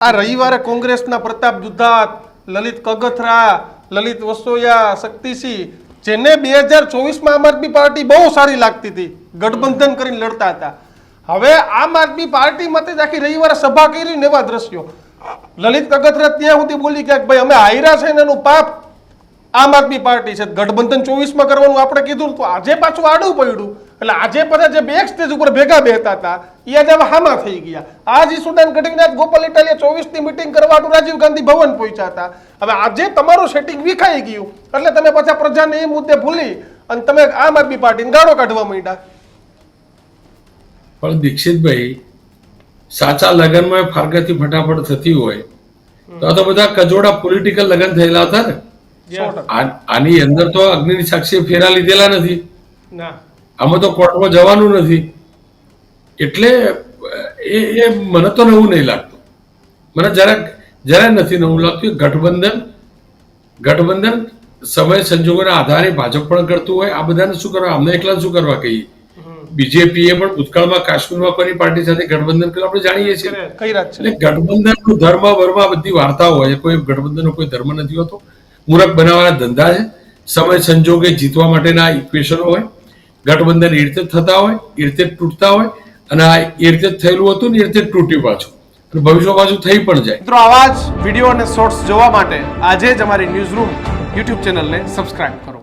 આ રવિવારે કોંગ્રેસના પ્રતાપ દુધાત, લલિત કગથરા, લલિત વસોયા, શક્તિસિંહ, જેને 2024માં આમ આદમી પાર્ટી બહુ સારી લાગતી હતી, ગઠબંધન કરીને લડતા હતા, હવે આમ આદમી પાર્ટીમાંથી જ આખી રવિવારે સભા કરી ને એવા દ્રશ્યો. લલિત કગથરા ત્યાં સુધી બોલી કે ભાઈ અમે હાર્યા છે ને એનું પાપ આમ આદમી પાર્ટી છે, ગઠબંધન 24માં કરવાનું આપણે કીધું તો આજે પાછું આડું પડ્યું. એટલે આજે બધા જે બે સ્ટેજ ઉપર ભેગા બેહતા હતા એ આજે હવે હામા થઈ ગયા. આજ ઈસુદાન ગઢવીનાથ ગોપાલ ઇટાલિયા 24ની મીટિંગ કરવા રાજીવ ગાંધી ભવન પહોંચ્યા હતા. હવે આજે તમારું સેટિંગ વિખાઈ ગયું એટલે તમે પાછા પ્રજાને એ મુદ્દે ભૂલી અને તમે આમ આદમી પાર્ટીને ગાળો કાઢવા માંડ્યા. પણ દીક્ષિતભાઈ, સાચા લગ્નમાં ફારગતી ફટાફટ થતી હોય તો આ તો બધા કજોડા પોલિટિકલ લગ્ન થયેલા હતા ને. આની અંદર તો અગ્નિની સાક્ષી ફેરા લીધેલા નથી, આમાં તો કોર્ટમાં જવાનું નથી. એટલે એ મને તો નવું નહીં લાગતું, મને જરાય નથી નવું લાગતું. ગઠબંધન સમય સંજોગોના આધારે ભાજપ પણ કરતું હોય. આ બધાને શું કરવા, અમને એકલા શું કરવા કહીએ? બીજેપીએ પણ ભૂતકાળમાં કાશ્મીરમાં કોની પાર્ટી સાથે ગઠબંધન કર્યું આપણે જાણીએ છીએ. એટલે ગઠબંધનનું ધર્મ વર્મ બધી વાર્તાઓ હોય, કોઈ ગઠબંધનનો કોઈ ધર્મ નથી હોતો. મૂરખ બનાવવાના ધંધા છે. સમય સંજોગે જીતવા માટેના ઇક્વેશનો હોય. ગઠબંધન એ રીતે થતા હોય, એ રીતે તૂટતા હોય, અને આ એ રીતે થયેલું હતું ને એ રીતે તૂટ્યું પાછું, અને ભવિષ્ય પાછું થઈ પણ જાય. મિત્રો, આવા જ વિડીયો અને શોર્ટ્સ જોવા માટે આજે જ અમારી ન્યૂઝ રૂમ યુટ્યુબ ચેનલને સબસ્ક્રાઇબ કરો.